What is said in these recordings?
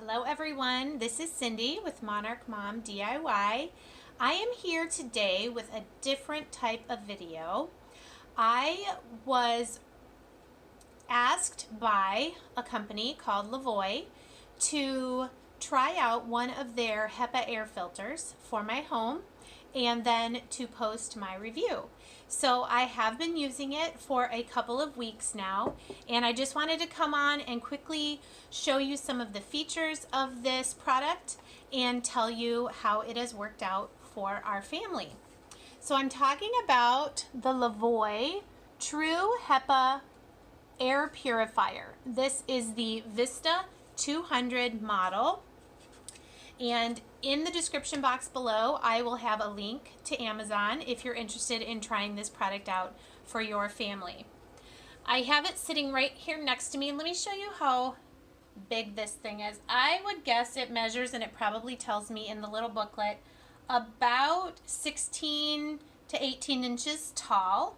Hello everyone, this is Cindy with Monarch Mom DIY. I am here today with a different type of video. I was asked by a company called Levoit to try out one of their Hepa air filters for my home and then to post my review. So I have been using it for a couple of weeks now, and I just wanted to come on and quickly show you some of the features of this product and tell you how it has worked out for our family. So I'm talking about the Levoit True Hepa Air Purifier. This is the Vista 200 model. And in the description box below, I will have a link to Amazon if you're interested in trying this product out for your family. I have it sitting right here next to me, and let me show you how big this thing is. I would guess it measures, and it probably tells me in the little booklet, about 16 to 18 inches tall.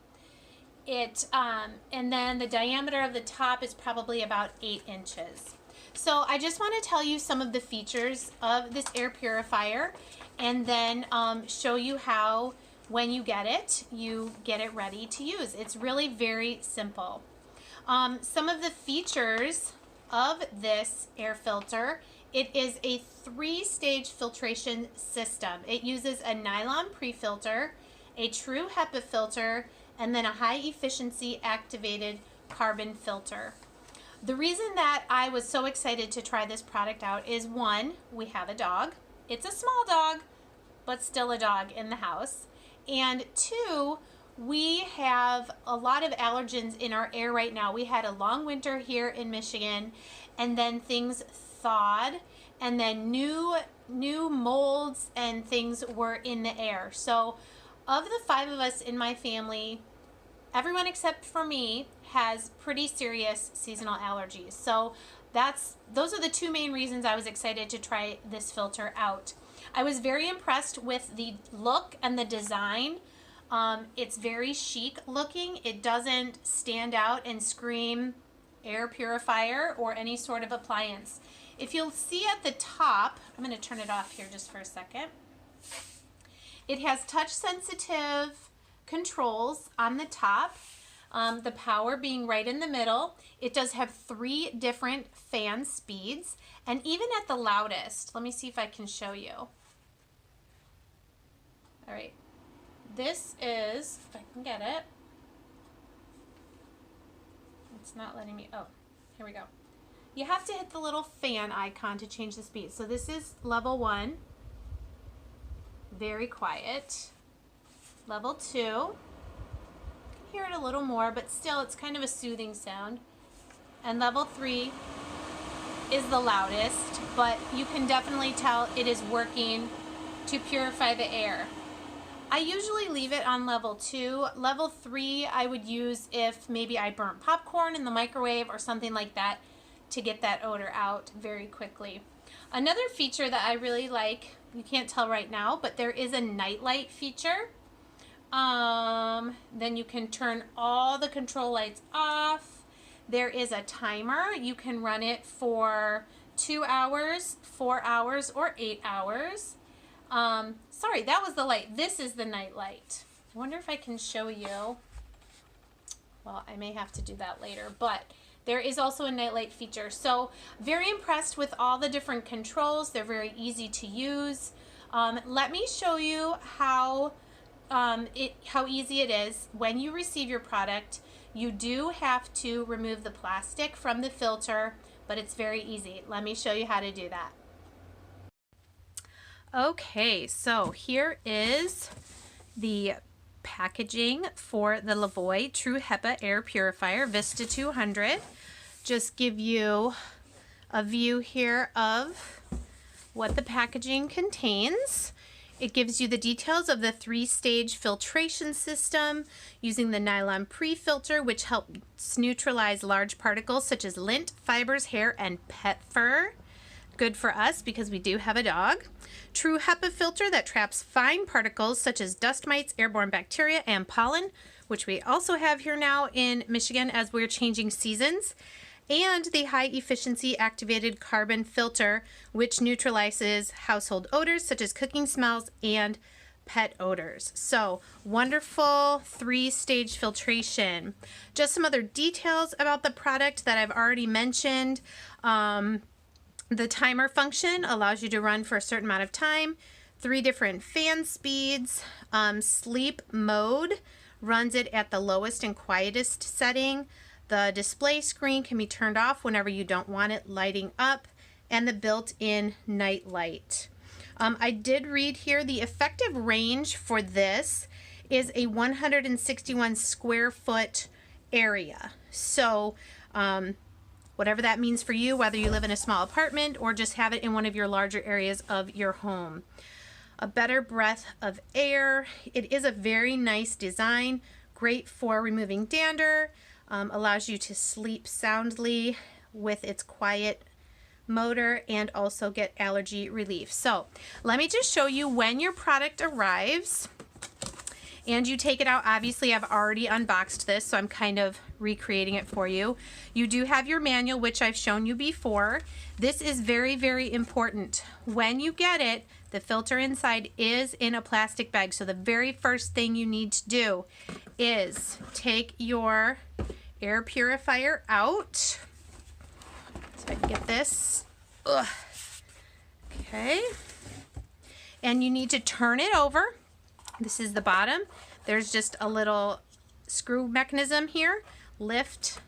And then the diameter of the top is probably about 8 inches. So I just want to tell you some of the features of this air purifier, and then show you how, when you get it ready to use. It's really very simple. Some of the features of this air filter: it is a 3-stage filtration system. It uses a nylon pre-filter, a true HEPA filter, and then a high-efficiency activated carbon filter. The reason that I was so excited to try this product out is, one, we have a dog. It's a small dog, but still a dog in the house. And two, we have a lot of allergens in our air right now. We had a long winter here in Michigan, and then things thawed, and then new molds and things were in the air. So of the 5 of us in my family, everyone except for me has pretty serious seasonal allergies. So those are the 2 main reasons I was excited to try this filter out. I was very impressed with the look and the design. It's very chic looking. It doesn't stand out and scream air purifier or any sort of appliance. If you'll see at the top, I'm going to turn it off here just for a second. It has touch sensitive controls on the top, the power being right in the middle. It does have 3 different fan speeds, and even at the loudest, let me see if I can show you. All right, this is, if I can get it, it's not letting me, oh, here we go. You have to hit the little fan icon to change the speed. So this is level 1, very quiet. Level 2, you can hear it a little more, but still it's kind of a soothing sound. And level 3 is the loudest, but you can definitely tell it is working to purify the air. I usually leave it on level 2. Level 3 I would use if maybe I burnt popcorn in the microwave or something like that to get that odor out very quickly. Another feature that I really like, you can't tell right now, but there is a nightlight feature. Then you can turn all the control lights off. There is a timer. You can run it for 2 hours, 4 hours, or 8 hours. Sorry, that was the light. This is the night light. I wonder if I can show you. Well, I may have to do that later, but there is also a nightlight feature. So very impressed with all the different controls. They're very easy to use. Let me show you how easy it is. When you receive your product, you do have to remove the plastic from the filter, but it's very easy. Let me show you how to do that. Okay, so here is the packaging for the Levoit True HEPA Air Purifier Vista 200. Just give you a view here of what the packaging contains. It gives you the details of the 3-stage filtration system using the nylon pre-filter, which helps neutralize large particles such as lint, fibers, hair, and pet fur. Good for us because we do have a dog. True HEPA filter that traps fine particles such as dust mites, airborne bacteria, and pollen, which we also have here now in Michigan as we're changing seasons. and the high efficiency activated carbon filter, which neutralizes household odors such as cooking smells and pet odors. So wonderful 3-stage filtration. Just some other details about the product that I've already mentioned. The timer function allows you to run for a certain amount of time. 3 different fan speeds. Sleep mode runs it at the lowest and quietest setting. The display screen can be turned off whenever you don't want it lighting up, and the built-in night light. I did read here the effective range for this is a 161 square foot area. So whatever that means for you, whether you live in a small apartment or just have it in one of your larger areas of your home. A better breath of air. It is a very nice design, great for removing dander, allows you to sleep soundly with its quiet motor, and also get allergy relief. So let me just show you when your product arrives and you take it out. Obviously I've already unboxed this, so I'm kind of recreating it for you. You do have your manual, which I've shown you before. This is very, very important. When you get it, the filter inside is in a plastic bag. So the very first thing you need to do is take your air purifier out. So I can get this. Ugh. Okay. And you need to turn it over. This is the bottom. There's just a little screw mechanism here. Lift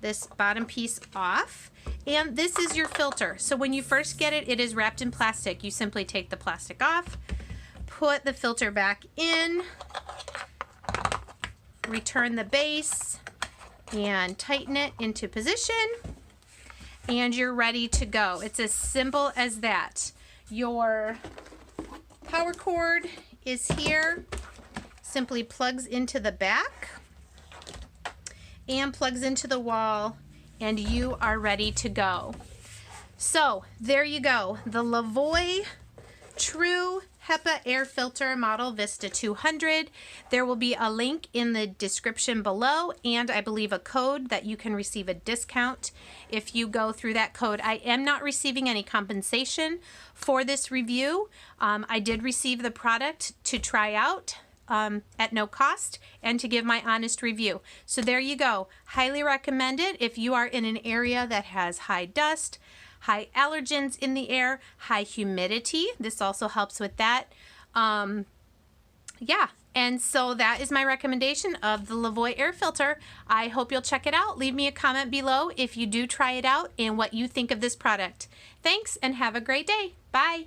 this bottom piece off. And this is your filter. So when you first get it, it is wrapped in plastic. You simply take the plastic off, put the filter back in, return the base, and tighten it into position, and you're ready to go. It's as simple as that. Your power cord is here, simply plugs into the back and plugs into the wall, and you are ready to go. So there you go, the Levoit True Hepa air filter model Vista 200. There will be a link in the description below, and I believe a code that you can receive a discount if you go through that code. I am not receiving any compensation for this review. I did receive the product to try out at no cost and to give my honest review. So there you go. Highly recommend it if you are in an area that has high dust, high allergens in the air, high humidity. This also helps with that. Yeah, and so that is my recommendation of the Levoit air filter. I hope you'll check it out. Leave me a comment below if you do try it out and what you think of this product. Thanks, and have a great day. Bye.